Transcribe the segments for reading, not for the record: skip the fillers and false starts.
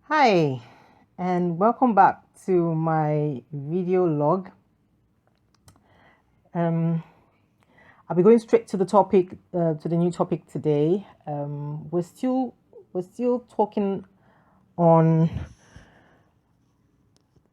Hi, and welcome back to my video log. Um, I'll be going straight to the topic, to the new topic today. We're still talking on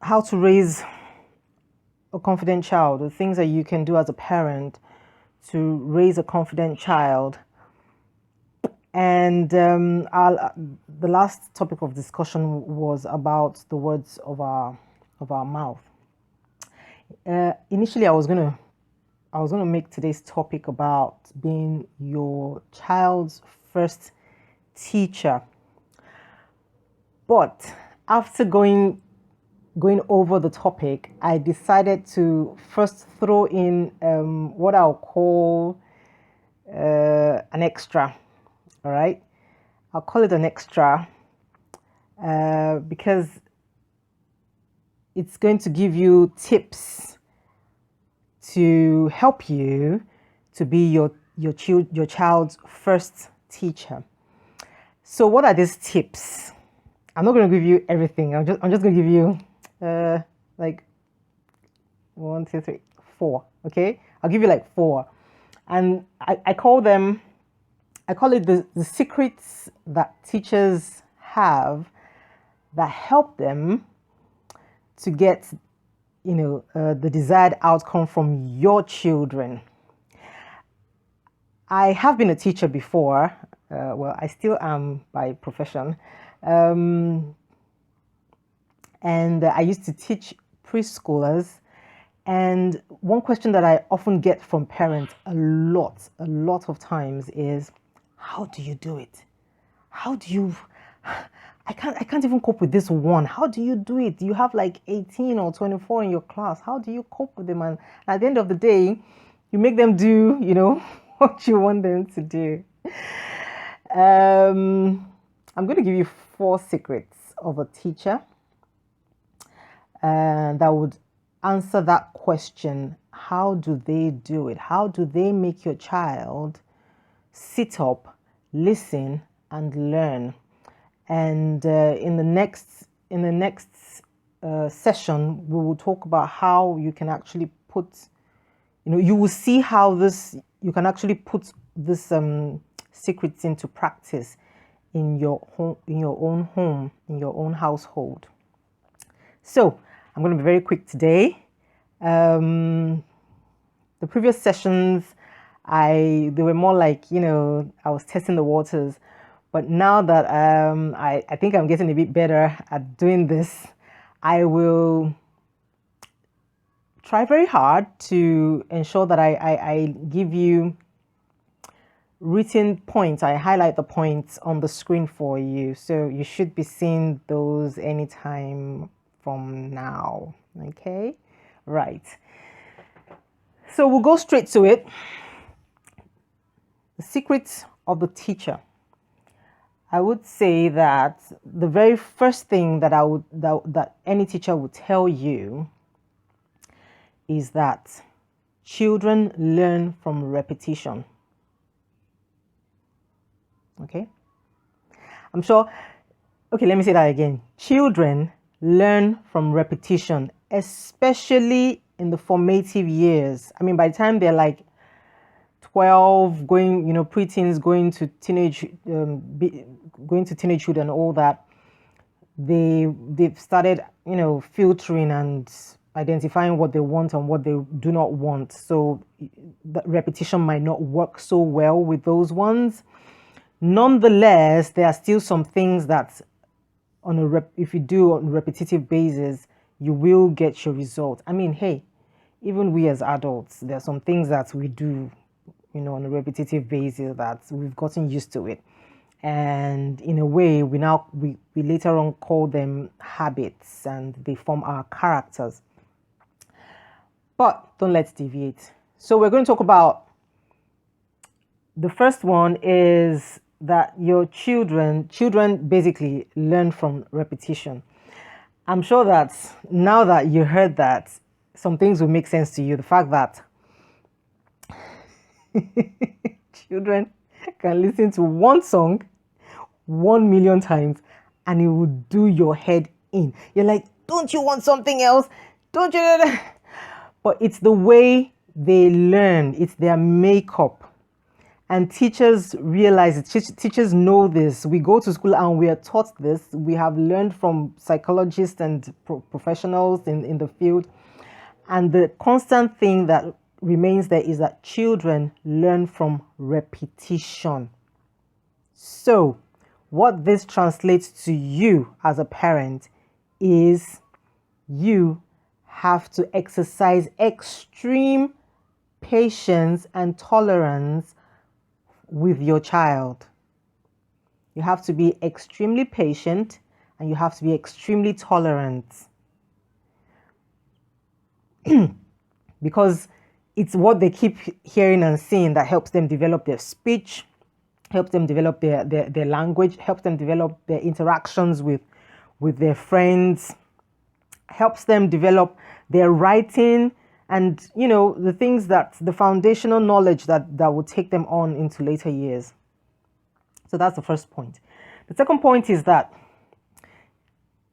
how to raise a confident child, the things that you can do as a parent to raise a confident child. And the last topic of discussion was about the words of our mouth. Initially, I was gonna make today's topic about being your child's first teacher, but after going over the topic, I decided to first throw in what I'll call an extra. All right, I'll call it an extra because it's going to give you tips to help you to be your child's first teacher. So what are these tips? I'm not going to give you everything. I'm just going to give you like one, two, three, four. Okay, I'll give you like four, and I call them. I call it the secrets that teachers have that help them to get the desired outcome from your children. I have been a teacher before. Well, I still am by profession. Um, and I used to teach preschoolers. And one question that I often get from parents a lot of times is, how do you do it? How do you I can't even cope with this one. How do you do it? You have like 18 or 24 in your class. How do you cope with them? And at the end of the day, you make them do, what you want them to do. I'm going to give you four secrets of a teacher that would answer that question. How do they do it? How do they make your child sit up, listen, and learn? And in the next session, we will talk about how you can actually put, you will see how you can actually put this secrets into practice in your home, in your own home, in your own household. So I'm going to be very quick today. The previous sessions, they were more like, I was testing the waters. But now that I think I'm getting a bit better at doing this, I will try very hard to ensure that I give you written points. I highlight the points on the screen for you. So you should be seeing those anytime from now. Okay? Right. So we'll go straight to it. The secrets of the teacher. I would say that the very first thing that any teacher would tell you is that children learn from repetition. Okay? I'm sure. Okay, let me say that again. Children learn from repetition, especially in the formative years. I mean, by the time they're like 12, going, preteens, going to teenagehood and all that, they've started, filtering and identifying what they want and what they do not want. So that repetition might not work so well with those ones. Nonetheless, there are still some things that if you do on a repetitive basis, you will get your result. I mean, hey, even we as adults, there are some things that we do on a repetitive basis that we've gotten used to it. And in a way, we later on call them habits and they form our characters. But don't let's deviate. So we're going to talk about the first one is that your children basically learn from repetition. I'm sure that now that you heard that, some things will make sense to you. The fact that children can listen to one song 1 million times and it will do your head in. You're like, don't you want something else? Don't you? But it's the way they learn, it's their makeup. And teachers realize it. Teachers know this. We go to school and we are taught this. We have learned from psychologists and professionals in the field. And the constant thing that remains there is that children learn from repetition. So, what this translates to you as a parent is you have to exercise extreme patience and tolerance with your child. You have to be extremely patient and you have to be extremely tolerant. Because it's what they keep hearing and seeing that helps them develop their speech, helps them develop their language, helps them develop their interactions with their friends, helps them develop their writing, and the things that the foundational knowledge that will take them on into later years. So that's the first point. The second point is that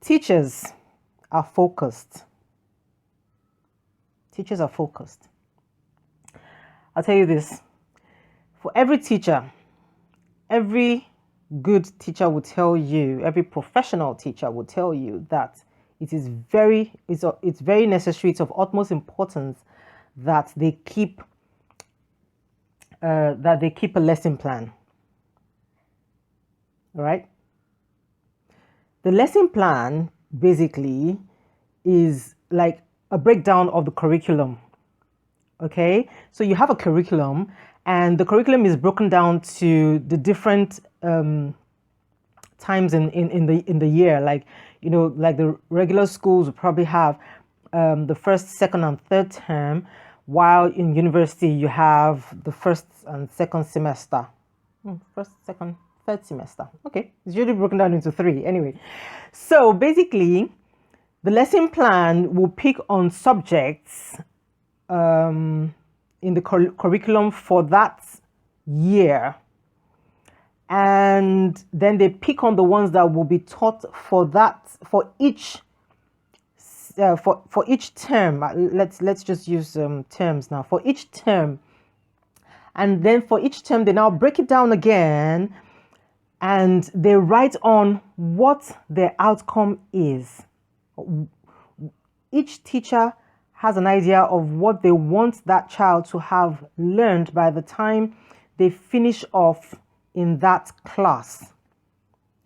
teachers are focused. Teachers are focused. I'll tell you this. For every teacher, every good teacher will tell you, every professional teacher will tell you that it's very necessary, it's of utmost importance that they keep a lesson plan. All right? The lesson plan basically is like a breakdown of the curriculum. Okay? So you have a curriculum, and the curriculum is broken down to the different times in the year. Like, like the regular schools will probably have the first, second, and third term, while in university you have the first and second semester. First, second, third semester. Okay, it's usually broken down into 3 anyway. So basically, the lesson plan will pick on subjects in the curriculum for that year, and then they pick on the ones that will be taught for each term. Let's just use terms now for each term, and then for each term they now break it down again, and they write on what their outcome is. Each teacher has an idea of what they want that child to have learned by the time they finish off in that class.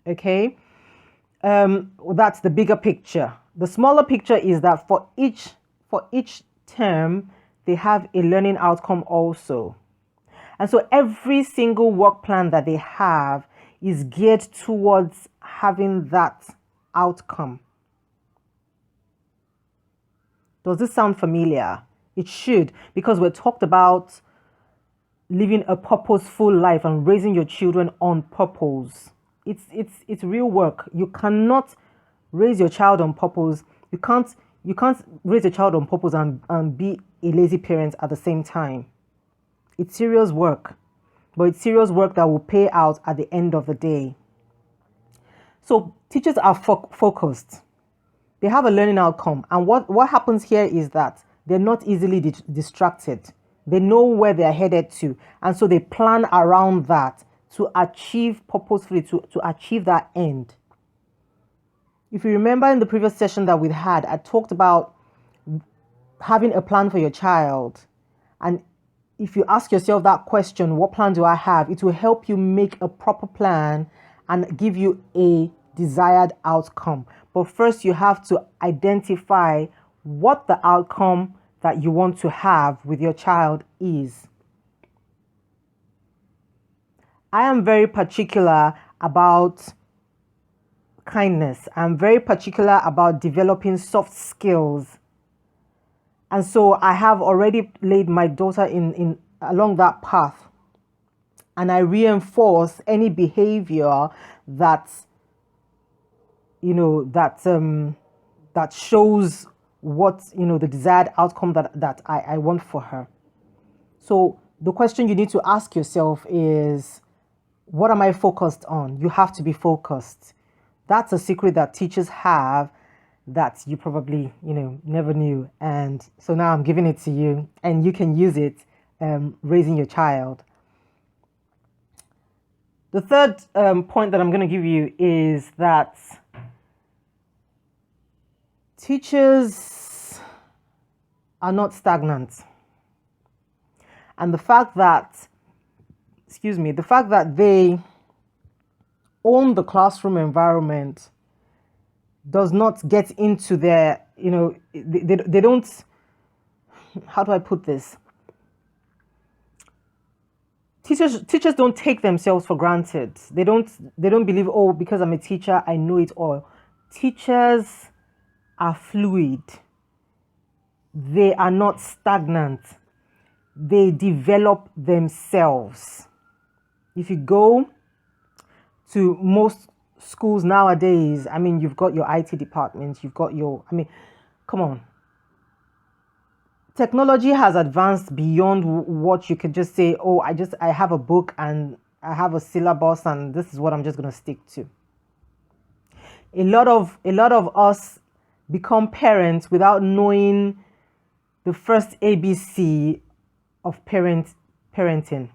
Okay, that's the bigger picture. The smaller picture is that for each term they have a learning outcome also, and so every single work plan that they have is geared towards having that outcome. Does this sound familiar? It should, because we talked about living a purposeful life and raising your children on purpose. It's real work. You cannot raise your child on purpose. You can't raise a child on purpose and be a lazy parent at the same time. It's serious work, but it's serious work that will pay out at the end of the day. So teachers are focused. They have a learning outcome, and what happens here is that they're not easily distracted. They know where they're headed to, and so they plan around that to achieve purposefully, to achieve that end. If you remember in the previous session that we had, I talked about having a plan for your child, and if you ask yourself that question, what plan do I have? It will help you make a proper plan and give you a desired outcome. But first, you have to identify what the outcome that you want to have with your child is. I am very particular about kindness. I'm very particular about developing soft skills. And so I have already laid my daughter in along that path. And I reinforce any behavior that that shows what the desired outcome that I want for her. So the question you need to ask yourself is, what am I focused on? You have to be focused. That's a secret that teachers have that you probably, never knew. And so now I'm giving it to you, and you can use it raising your child. The third point that I'm going to give you is that teachers are not stagnant. And the fact that, the fact that they own the classroom environment does not get into their, they don't, how do I put this? Teachers don't take themselves for granted. They don't believe, oh, because I'm a teacher, I know it all. Teachers are fluid. They are not stagnant. They develop themselves. If you go to most schools nowadays, I mean, you've got your IT department, you've got your, come on. Technology has advanced beyond what you could just say, oh, I have a book and I have a syllabus and this is what I'm just going to stick to. A lot of us become parents without knowing the first ABC of parenting.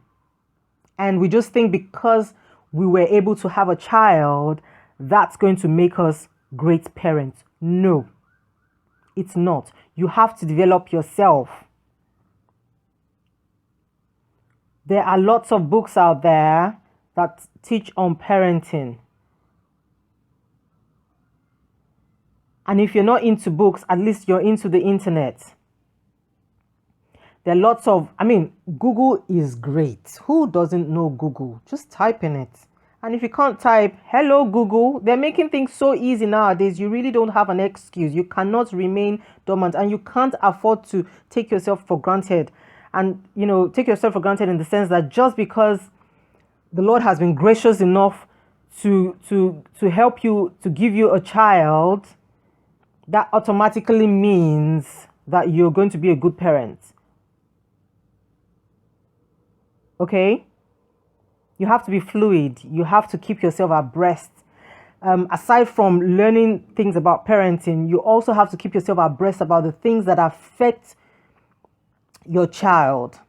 And we just think because we were able to have a child, that's going to make us great parents. No, it's not. You have to develop yourself. There are lots of books out there that teach on parenting. And if you're not into books, at least you're into the internet. There are lots of, Google is great. Who doesn't know Google? Just type in it. And if you can't type, hello, Google, they're making things so easy nowadays. You really don't have an excuse. You cannot remain dormant, and you can't afford to take yourself for granted. And, take yourself for granted in the sense that just because the Lord has been gracious enough to help you, to give you a child, that automatically means that you're going to be a good parent. Okay? You have to be fluid. You have to keep yourself abreast. Aside from learning things about parenting, you also have to keep yourself abreast about the things that affect your child.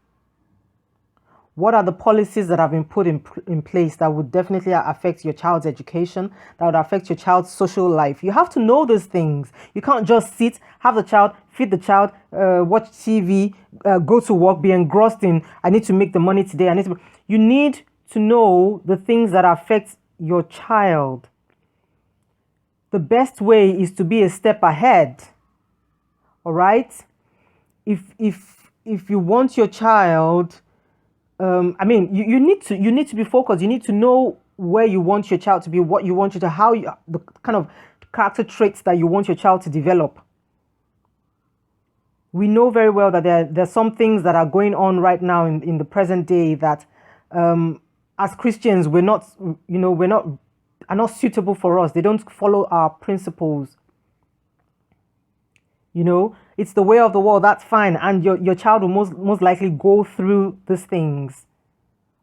What are the policies that have been put in place that would definitely affect your child's education, that would affect your child's social life? You have to know those things. You can't just sit, have the child, feed the child, watch TV, go to work, be engrossed in, I need to make the money today. You need to know the things that affect your child. The best way is to be a step ahead. All right? If you want your child, you need to be focused. You need to know where you want your child to be, what you want you to, the kind of character traits that you want your child to develop. We know very well that there's some things that are going on right now in the present day that, as Christians, are not suitable for us. They don't follow our principles. It's the way of the world. That's fine, and your child will most likely go through these things.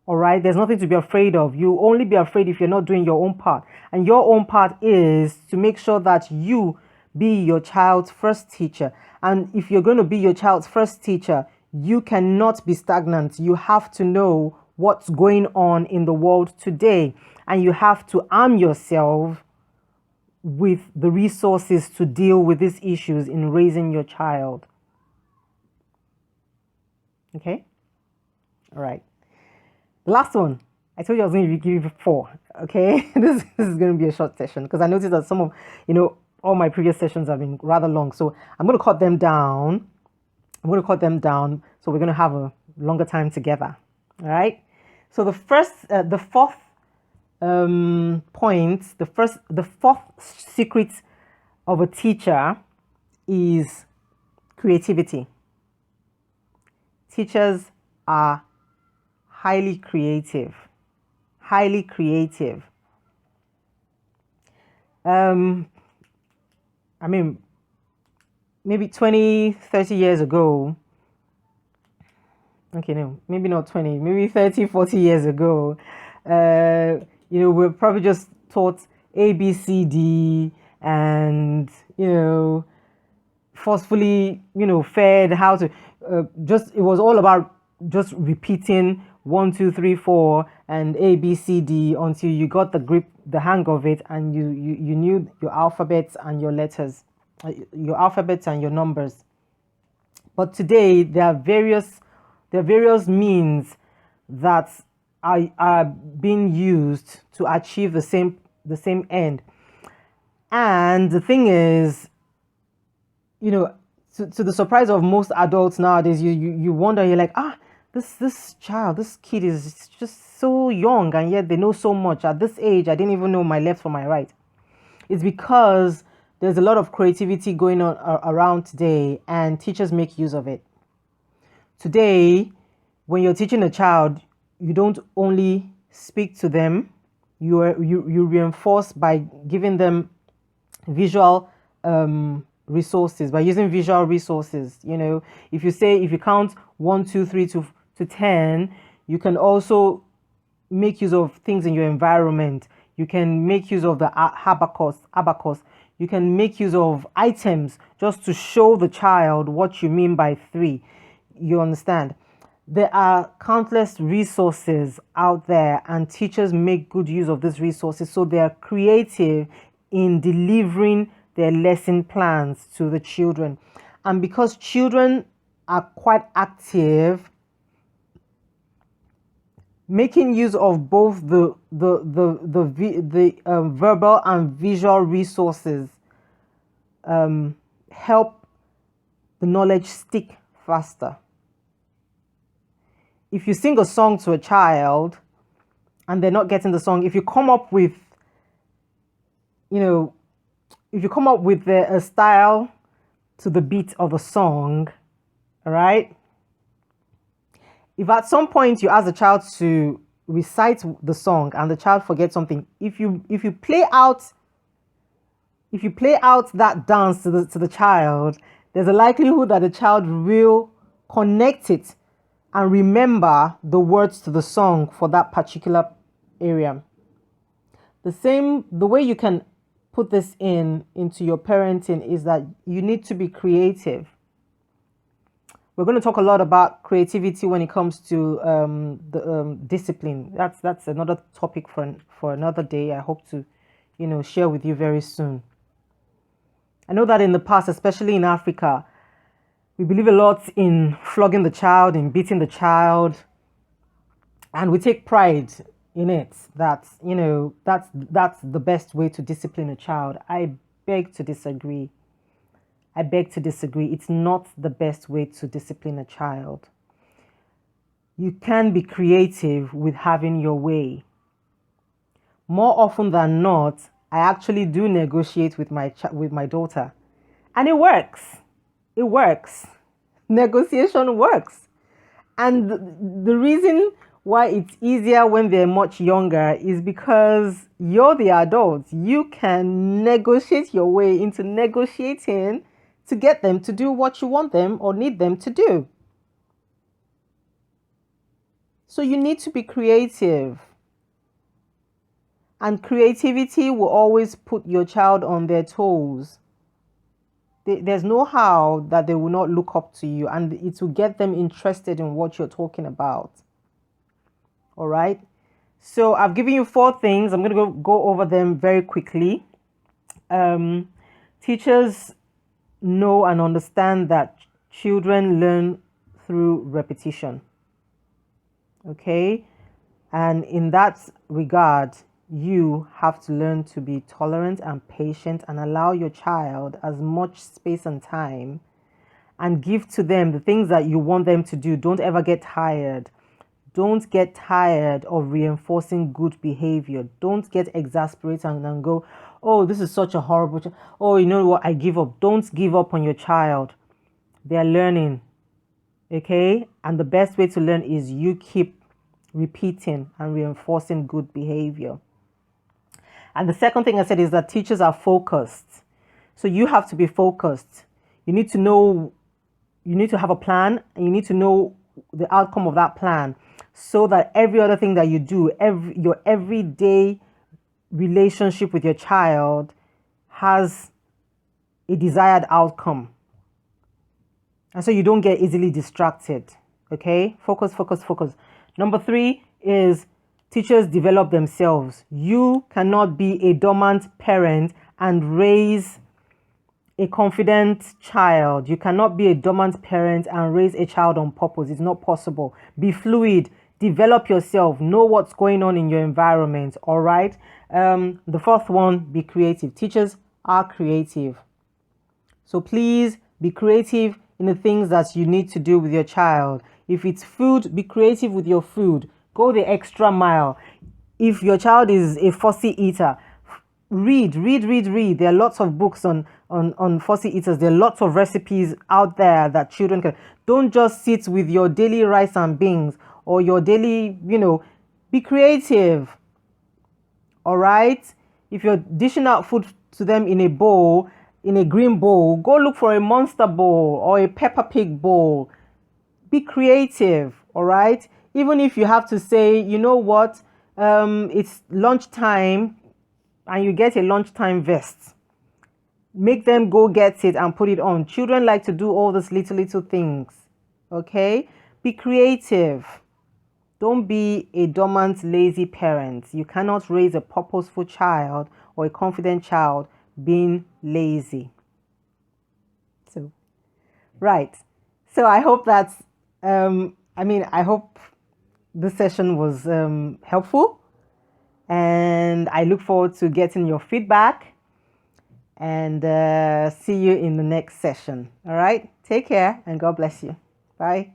All right, there's nothing to be afraid of. You only be afraid if you're not doing your own part, and your own part is to make sure that you be your child's first teacher. And if you're going to be your child's first teacher, you cannot be stagnant. You have to know what's going on in the world today, and you have to arm yourself with the resources to deal with these issues in raising your child. Okay? All right. The last one. I told you I was going to give you 4. Okay? This is going to be a short session because I noticed that some of, all my previous sessions have been rather long. So I'm going to cut them down. So we're going to have a longer time together. All right? So the fourth point, the fourth secret of a teacher is creativity. Teachers are highly creative. Maybe 20, 30 years ago, okay, no, maybe not 20, maybe 30, 40 years ago, we're probably just taught A, B, C, D, and, forcefully, fed how to, it was all about just repeating 1, 2, 3, 4 and A, B, C, D until you got the hang of it, and you knew your alphabets and your letters, your alphabets and your numbers. But today there are various means that are being used to achieve the same end. And the thing is, to the surprise of most adults nowadays, you wonder, you're like, this kid is just so young, and yet they know so much. At this age, I didn't even know my left from my right. It's because there's a lot of creativity going on around today, and teachers make use of it. Today, when you're teaching a child, you don't only speak to them, you reinforce by giving them visual resources, by using visual resources. If you count 1, 2, 3 to 10, you can also make use of things in your environment. You can make use of the abacus. You can make use of items just to show the child what you mean by 3. You understand? There are countless resources out there, and teachers make good use of these resources, so they are creative in delivering their lesson plans to the children. And because children are quite active, making use of both the verbal and visual resources help the knowledge stick faster. If you sing a song to a child and they're not getting the song, if you come up with a style to the beat of a song, all right? If at some point you ask the child to recite the song and the child forgets something, if you play out that dance to the child, there's a likelihood that the child will connect it and remember the words to the song for that particular area. The way you can put this into your parenting is that you need to be creative. We're going to talk a lot about creativity when it comes to the discipline. That's another topic for another day. I hope to, share with you very soon. I know that in the past, especially in Africa, we believe a lot in flogging the child, in beating the child, and we take pride in it. That's the best way to discipline a child. I beg to disagree. It's not the best way to discipline a child. You can be creative with having your way. More often than not, I actually do negotiate with my daughter, and it works. It works. Negotiation works. And the reason why it's easier when they're much younger is because you're the adults. You can negotiate your way into negotiating to get them to do what you want them or need them to do. So you need to be creative. And creativity will always put your child on their toes. There's no how that they will not look up to you, and it will get them interested in what you're talking about. All right. So I've given you 4 things. I'm going to go over them very quickly. Teachers know and understand that children learn through repetition. Okay. And in that regard, you have to learn to be tolerant and patient and allow your child as much space and time, and give to them the things that you want them to do. Don't ever get tired. Don't get tired of reinforcing good behavior. Don't get exasperated and go, oh, this is such a horrible child. Oh, you know what? I give up. Don't give up on your child. They're learning. Okay? And the best way to learn is you keep repeating and reinforcing good behavior. And the second thing I said is that teachers are focused. So you have to be focused. You need to have a plan, and you need to know the outcome of that plan, so that every other thing that you do, your everyday relationship with your child has a desired outcome. And so you don't get easily distracted. Okay? Focus, focus, focus. Number 3 is teachers develop themselves. You cannot be a dormant parent and raise a confident child. You cannot be a dormant parent and raise a child on purpose. It's not possible. Be fluid. Develop yourself. Know what's going on in your environment. All right. The fourth one, be creative. Teachers are creative. So please be creative in the things that you need to do with your child. If it's food, be creative with your food. Go the extra mile. If your child is a fussy eater, read. There are lots of books on fussy eaters. There are lots of recipes out there that children can. Don't just sit with your daily rice and beans or your daily, be creative. All right? If you're dishing out food to them in a bowl, in a green bowl, go look for a monster bowl or a Peppa Pig bowl. Be creative. All right? Even if you have to say, you know what, it's lunchtime and you get a lunchtime vest. Make them go get it and put it on. Children like to do all these little things. Okay? Be creative. Don't be a dormant, lazy parent. You cannot raise a purposeful child or a confident child being lazy. So, right. So I hope that, I hope this session was helpful. And I look forward to getting your feedback and see you in the next session. All right. Take care and God bless you. Bye.